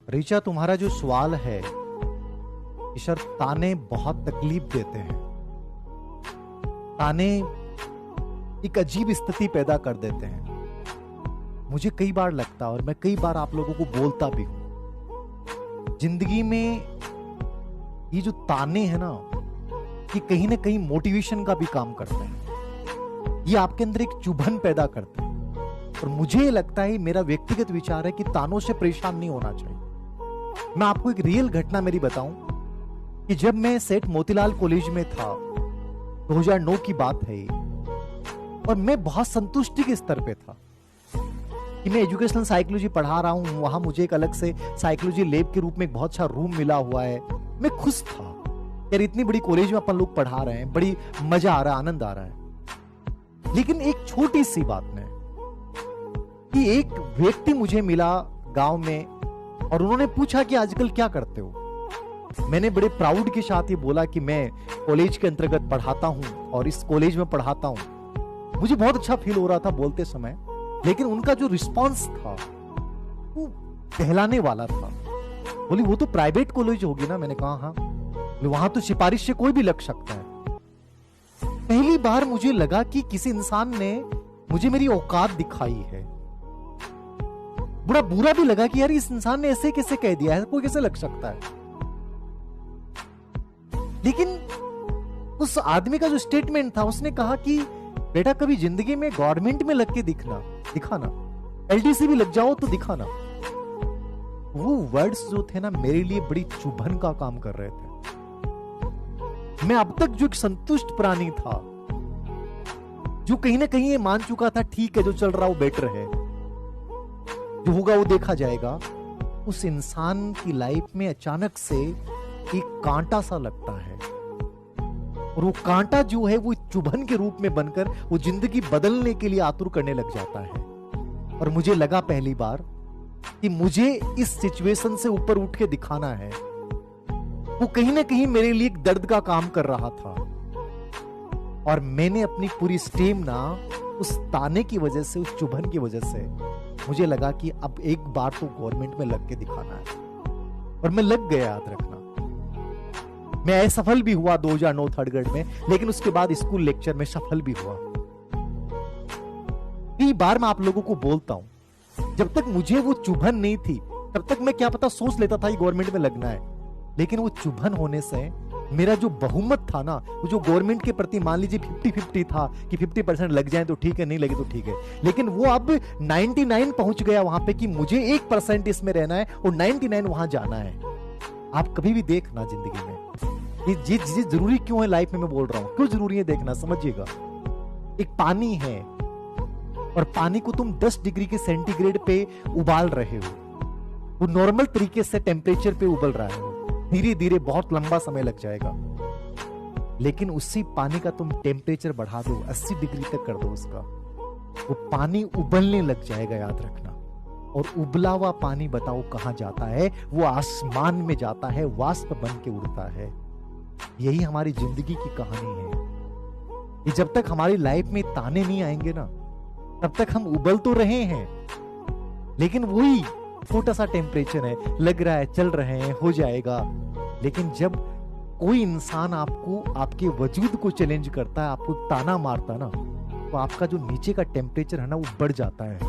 ऋचा, तुम्हारा जो सवाल है, ईश्वर, ताने बहुत तकलीफ देते हैं। ताने एक अजीब स्थिति पैदा कर देते हैं। मुझे कई बार लगता है और मैं कई बार आप लोगों को बोलता भी हूं, जिंदगी में ये जो ताने हैं ना, ये कहीं ना कहीं मोटिवेशन का भी काम करते हैं। ये आपके अंदर एक चुभन पैदा करते हैं। और मुझे लगता है, मेरा व्यक्तिगत विचार है कि तानों से परेशान नहीं होना चाहिए। मैं आपको एक रियल घटना मेरी बताऊं कि जब मैं सेठ मोतीलाल कॉलेज में था, 2009 की बात है ये, और मैं बहुत संतुष्टि के स्तर पे था कि मैं एजुकेशनल साइकोलॉजी पढ़ा रहा हूं। वहां मुझे एक अलग से साइकोलॉजी लैब के रूप में एक बहुत अच्छा रूम मिला हुआ है। मैं खुश था यार, इतनी बड़ी कॉलेज में अपन लोग पढ़ा रहे हैं, बड़ी मजा आ रहा है, आनंद आ रहा है। लेकिन एक छोटी सी बात में कि एक व्यक्ति मुझे मिला गांव में और उन्होंने पूछा कि आजकल क्या करते हो। मैंने बड़े प्राउड के साथ ये बोला कि मैं कॉलेज के अंतर्गत पढ़ाता हूं और इस कॉलेज में पढ़ाता हूं। मुझे बहुत अच्छा फील हो रहा था बोलते समय, लेकिन उनका जो रिस्पांस था वो बहलाने वाला था। बोली, वो तो प्राइवेट कॉलेज होगी ना। मैंने कहा हाँ। वहां तो सिफारिश से कोई भी लग सकता है। पहली बार मुझे लगा कि किसी इंसान ने मुझे मेरी औकात दिखाई है। बड़ा बुरा भी लगा कि यार इस इंसान ने ऐसे कैसे कह दिया है, कोई कैसे लग सकता है। लेकिन उस आदमी का जो स्टेटमेंट था, उसने कहा कि बेटा, कभी जिंदगी में गवर्नमेंट में लग के दिखाना, एलडीसी भी लग जाओ तो दिखाना। वो वर्ड्स जो थे ना, मेरे लिए बड़ी चुभन का काम कर रहे थे। मैं अब तक जो एक संतुष्ट प्राणी था, जो कहीं ना कहीं ये मान चुका था ठीक है, जो चल रहा वो बेटर है, जो होगा वो देखा जाएगा, उस इंसान की लाइफ में अचानक से एक कांटा सा लगता है। और वो कांटा जो है वो चुभन के रूप में बनकर वो जिंदगी बदलने के लिए आतुर करने लग जाता है। और मुझे लगा पहली बार कि मुझे इस सिचुएशन से ऊपर उठ के दिखाना है। वो कहीं ना कहीं मेरे लिए एक दर्द का काम कर रहा था। और मैंने अपनी पूरी स्टेमिना उस ताने की वजह से, उस चुभन की वजह से, मुझे लगा कि अब एक बार तो गवर्नमेंट में लग के दिखाना है। और मैं लग गया, याद रखना। मैं असफल भी हुआ 2009 थर्ड ग्रेड में, लेकिन उसके बाद स्कूल लेक्चर में सफल भी हुआ। कई बार मैं आप लोगों को बोलता हूं, जब तक मुझे वो चुभन नहीं थी, तब तक मैं क्या पता सोच लेता था कि गवर्नमेंट में लगना है। लेकिन वो चुभन होने से मेरा जो बहुमत था ना, वो जो गवर्नमेंट के प्रति मान लीजिए 50-50 था कि 50% लग जाए तो ठीक है, नहीं लगे तो ठीक है, लेकिन वो अब 99 पहुंच गया वहां पे कि मुझे 1% इसमें रहना है और 99 वहां जाना है। आप कभी भी देखना जिंदगी में ये चीज जरूरी क्यों है लाइफ में, मैं बोल रहा हूं क्यों जरूरी है देखना, समझिएगा। एक पानी है और पानी को तुम 10 डिग्री के सेंटीग्रेड पे उबाल रहे हो, वो नॉर्मल तरीके से टेम्परेचर पे उबल रहा है, धीरे धीरे बहुत लंबा समय लग जाएगा। लेकिन उसी पानी का तुम टेम्परेचर बढ़ा दो, 80 डिग्री तक कर दो उसका, वो पानी उबलने लग जाएगा, याद रखना। और उबला हुआ पानी बताओ कहां जाता है, वो आसमान में जाता है, वाष्प बन के उड़ता है। यही हमारी जिंदगी की कहानी है। ये जब तक हमारी लाइफ में ताने नहीं आएंगे ना, तब तक हम उबल तो रहे हैं, लेकिन वही छोटा सा टेम्परेचर है, लग रहा है चल रहे हैं, हो जाएगा। लेकिन जब कोई इंसान आपको, आपके वजूद को चैलेंज करता है, आपको ताना मारता है ना, तो आपका जो नीचे का टेम्परेचर है ना, वो बढ़ जाता है।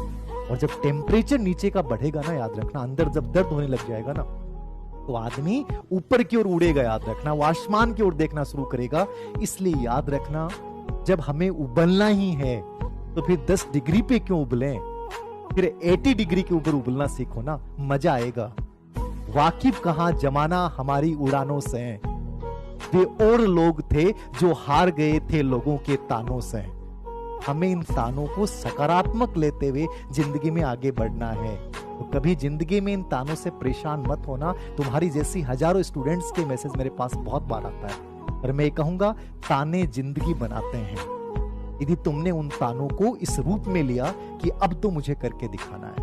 और जब टेम्परेचर नीचे का बढ़ेगा ना, याद रखना, अंदर जब दर्द होने लग जाएगा ना, तो आदमी ऊपर की ओर उड़ेगा, याद रखना, वो आसमान की ओर देखना शुरू करेगा। इसलिए याद रखना, जब हमें उबलना ही है तो फिर 10 डिग्री पे क्यों उबलें, फिर 80 डिग्री के ऊपर उबलना सीखो ना, मजा आएगा। वाकिफ कहां जमाना हमारी उड़ानों से, वे और लोग थे जो हार गए थे लोगों के तानों से। हमें इन तानों को सकारात्मक लेते हुए जिंदगी में आगे बढ़ना है। तो कभी जिंदगी में इन तानों से परेशान मत होना। तुम्हारी जैसी हजारों स्टूडेंट्स के मैसेज मेरे पास बहुत बार आता है, और मैं कहूंगा ताने जिंदगी बनाते हैं। यदि तुमने उन तानों को इस रूप में लिया कि अब तो मुझे करके दिखाना है,